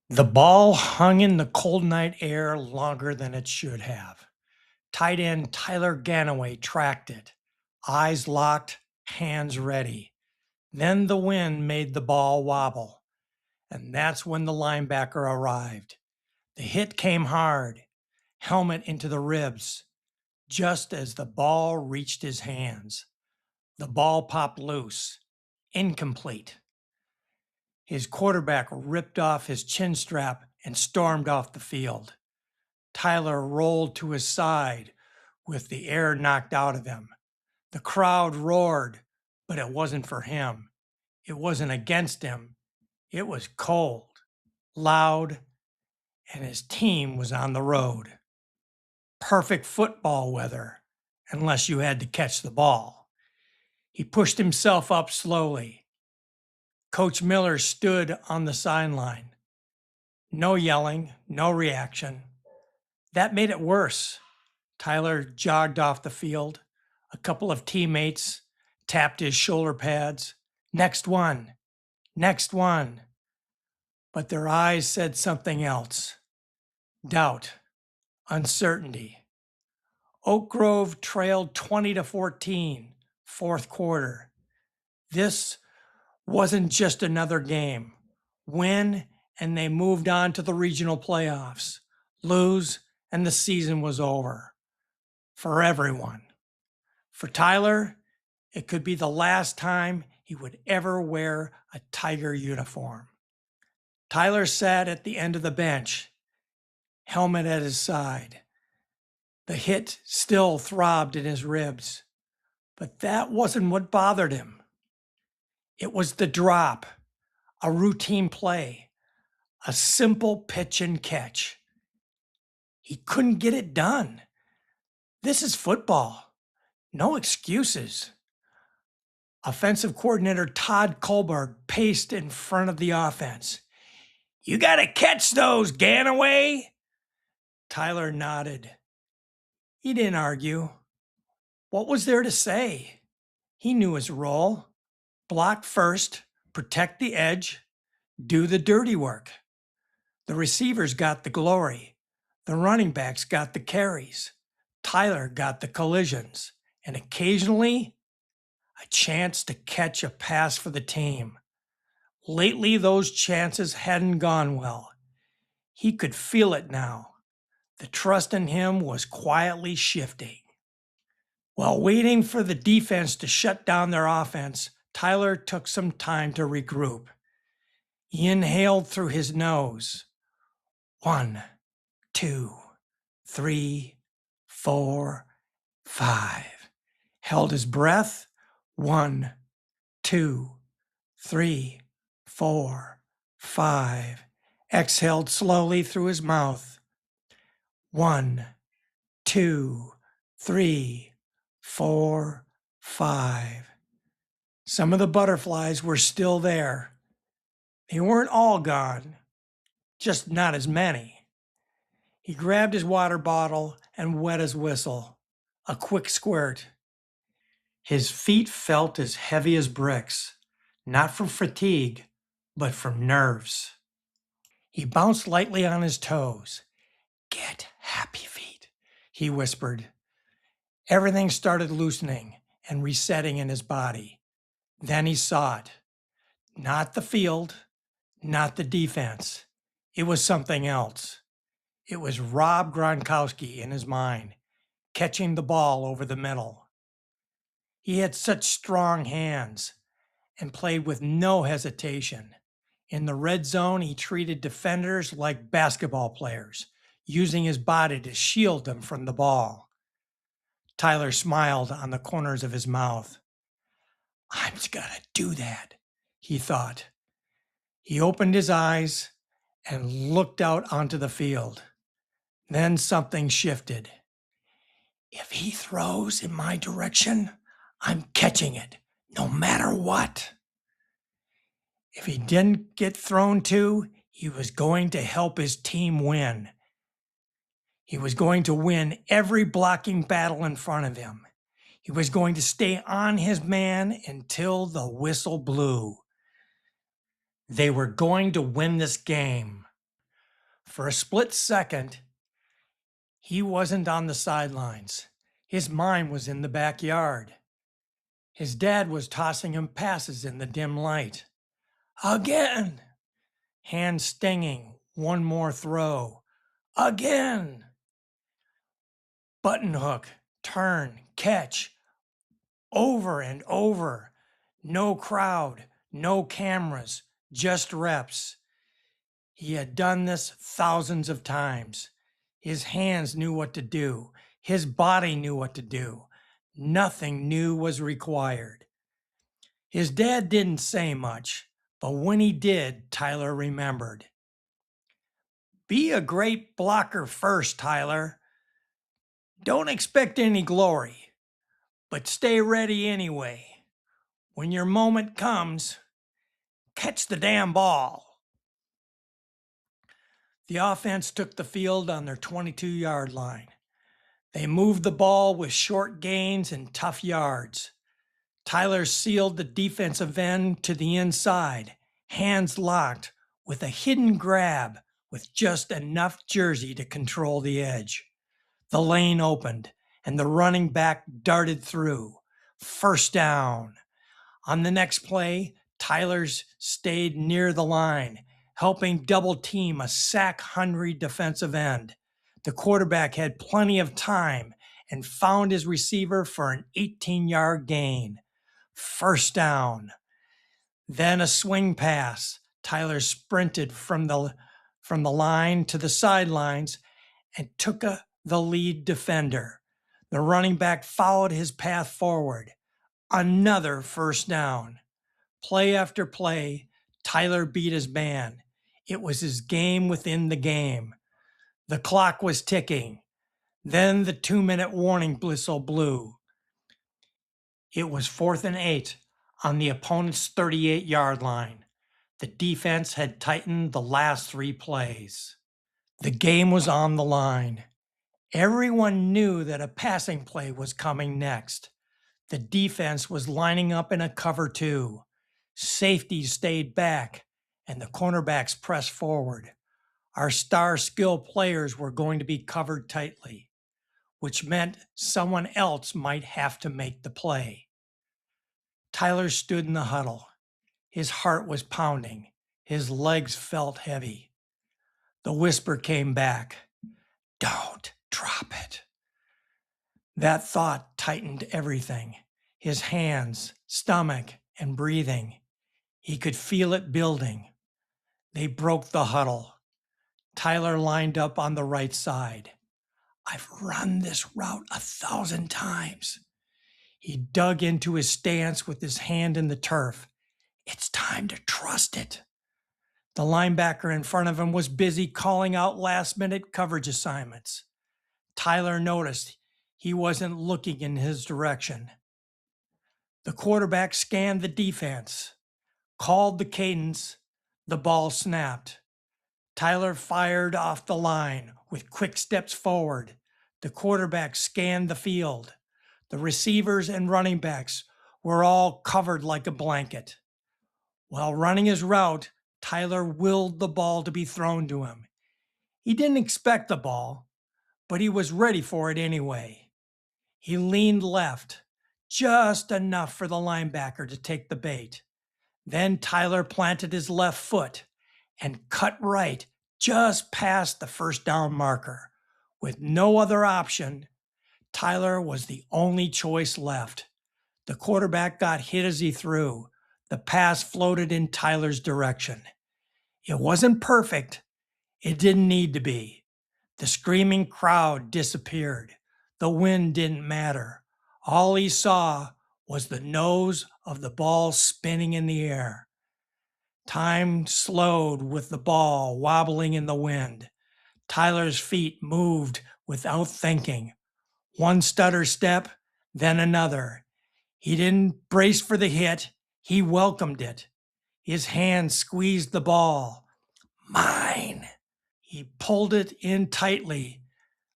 The ball hung in the cold night air longer than it should have. Tight end Tyler Gannaway tracked it, eyes locked, hands ready. Then the wind made the ball wobble, and that's when the linebacker arrived. The hit came hard, helmet into the ribs, just as the ball reached his hands. The ball popped loose, incomplete. His quarterback ripped off his chin strap and stormed off the field. Tyler rolled to his side with the air knocked out of him. The crowd roared, but it wasn't for him. It wasn't against him. It was cold, loud, and his team was on the road. Perfect football weather, unless you had to catch the ball. He pushed himself up slowly. Coach Miller stood on the sideline. No yelling, no reaction. That made it worse. Tyler jogged off the field. A couple of teammates tapped his shoulder pads. Next one, next one. But their eyes said something else. Doubt, uncertainty. Oak Grove trailed 20-14, fourth quarter. This wasn't just another game. Win, and they moved on to the regional playoffs. Lose, and the season was over. For everyone. For Tyler, it could be the last time he would ever wear a Tiger uniform. Tyler sat at the end of the bench, helmet at his side. The hit still throbbed in his ribs, but that wasn't what bothered him. It was the drop, a routine play, a simple pitch and catch. He couldn't get it done. This is football. No excuses. Offensive coordinator Todd Kohlberg paced in front of the offense. You got to catch those, Gannaway. Tyler nodded. He didn't argue. What was there to say? He knew his role. Block first, protect the edge, do the dirty work. The receivers got the glory. The running backs got the carries. Tyler got the collisions. And occasionally, a chance to catch a pass for the team. Lately, those chances hadn't gone well. He could feel it now. The trust in him was quietly shifting. While waiting for the defense to shut down their offense, Tyler took some time to regroup. He inhaled through his nose. 1, 2, 3, 4, 5. Held his breath. 1, 2, 3, 4, 5. Exhaled slowly through his mouth. 1, 2, 3, 4, 5. Some of the butterflies were still there. They weren't all gone, just not as many. He grabbed his water bottle and wet his whistle. A quick squirt. His feet felt as heavy as bricks, not from fatigue, but from nerves. He bounced lightly on his toes. Get happy feet, he whispered. Everything started loosening and resetting in his body. Then he saw it. Not the field, not the defense. It was something else. It was Rob Gronkowski in his mind, catching the ball over the middle. He had such strong hands and played with no hesitation. In the red zone, he treated defenders like basketball players, using his body to shield them from the ball. Tyler smiled on the corners of his mouth. I'm gonna do that, he thought. He opened his eyes and looked out onto the field. Then something shifted. If he throws in my direction, I'm catching it, no matter what. If he didn't get thrown to, he was going to help his team win. He was going to win every blocking battle in front of him. He was going to stay on his man until the whistle blew. They were going to win this game. For a split second, he wasn't on the sidelines. His mind was in the backyard. His dad was tossing him passes in the dim light. Again! Hand stinging, one more throw. Again! Button hook, turn, catch, over and over. No crowd, no cameras, just reps. He had done this thousands of times. His hands knew what to do. His body knew what to do. Nothing new was required. His dad didn't say much, but when he did, Tyler remembered. Be a great blocker first, Tyler. Don't expect any glory, but stay ready anyway. When your moment comes, catch the damn ball. The offense took the field on their 22-yard line. They moved the ball with short gains and tough yards. Tyler sealed the defensive end to the inside, hands locked, with a hidden grab with just enough jersey to control the edge. The lane opened, and the running back darted through. First down. On the next play, Tyler stayed near the line, helping double team a sack-hungry defensive end. The quarterback had plenty of time and found his receiver for an 18-yard gain. First down. Then a swing pass. Tyler sprinted from the line to the sidelines and took the lead defender. The running back followed his path forward. Another first down. Play after play, Tyler beat his man. It was his game within the game. The clock was ticking. Then the 2-minute warning whistle blew. It was 4th and 8 on the opponent's 38-yard line. The defense had tightened the last 3 plays. The game was on the line. Everyone knew that a passing play was coming next. The defense was lining up in a cover 2. Safeties stayed back, and the cornerbacks pressed forward. Our star skill players were going to be covered tightly, which meant someone else might have to make the play. Tyler stood in the huddle. His heart was pounding. His legs felt heavy. The whisper came back, "Don't drop it." That thought tightened everything. His hands, stomach, and breathing. He could feel it building. They broke the huddle. Tyler lined up on the right side. I've run this route 1,000 times. He dug into his stance with his hand in the turf. It's time to trust it. The linebacker in front of him was busy calling out last-minute coverage assignments. Tyler noticed he wasn't looking in his direction. The quarterback scanned the defense, called the cadence. The ball snapped. Tyler fired off the line with quick steps forward. The quarterback scanned the field. The receivers and running backs were all covered like a blanket. While running his route, Tyler willed the ball to be thrown to him. He didn't expect the ball, but he was ready for it anyway. He leaned left, just enough for the linebacker to take the bait. Then Tyler planted his left foot and cut right just past the first down marker. With no other option, Tyler was the only choice left. The quarterback got hit as he threw. The pass floated in Tyler's direction. It wasn't perfect. It didn't need to be. The screaming crowd disappeared. The wind didn't matter. All he saw was the nose of the ball spinning in the air. Time slowed with the ball wobbling in the wind. Tyler's feet moved without thinking. One stutter step, then another. He didn't brace for the hit. He welcomed it. His hand squeezed the ball. Mine. He pulled it in tightly,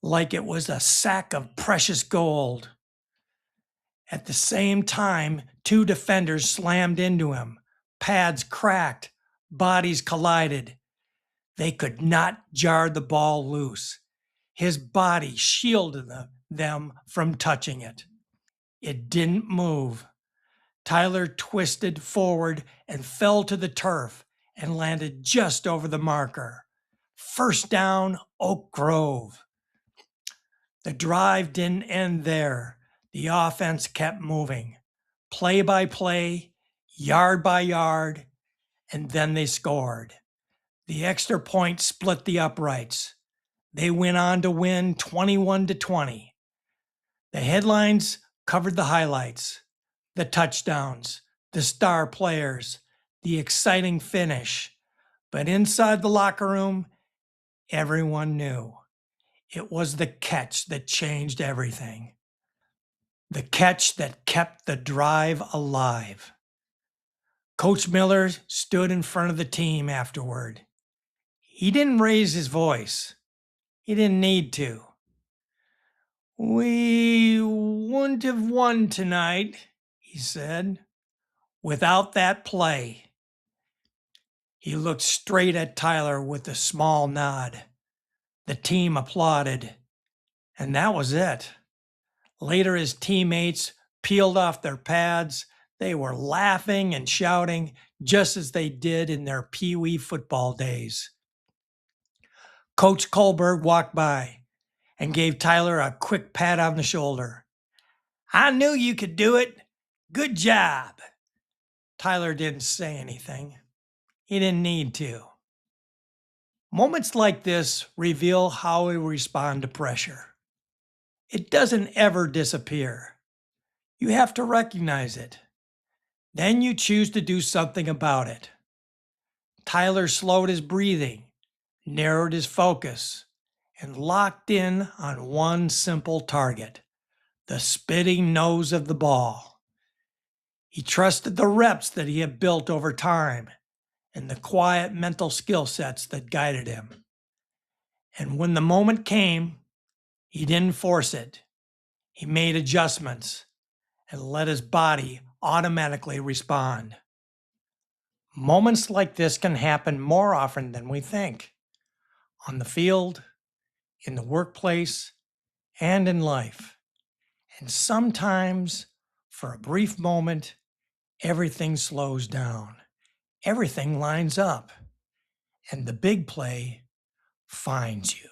like it was a sack of precious gold. At the same time, 2 defenders slammed into him. Pads cracked. Bodies collided. They could not jar the ball loose. His body shielded them from touching it. It didn't move. Tyler twisted forward and fell to the turf and landed just over the marker. First down, Oak Grove. The drive didn't end there. The offense kept moving, play by play, yard by yard, and then they scored. The extra point split the uprights. They went on to win 21-20. The headlines covered the highlights, the touchdowns, the star players, the exciting finish. But inside the locker room, everyone knew it was the catch that changed everything. The catch that kept the drive alive. Coach Miller stood in front of the team afterward. He didn't raise his voice. He didn't need to. "We wouldn't have won tonight," he said, "without that play." He looked straight at Tyler with a small nod. The team applauded, and that was it. Later, his teammates peeled off their pads. They were laughing and shouting just as they did in their Pee-wee football days. Coach Kohlberg walked by and gave Tyler a quick pat on the shoulder. "I knew you could do it. Good job." Tyler didn't say anything. He didn't need to. Moments like this reveal how we respond to pressure. It doesn't ever disappear. You have to recognize it. Then you choose to do something about it. Tyler slowed his breathing, narrowed his focus, and locked in on one simple target: the spitting nose of the ball. He trusted the reps that he had built over time and the quiet mental skill sets that guided him. And when the moment came, he didn't force it. He made adjustments and let his body automatically respond. Moments like this can happen more often than we think, on the field, in the workplace, and in life. And sometimes, for a brief moment, everything slows down. Everything lines up, and the big play finds you.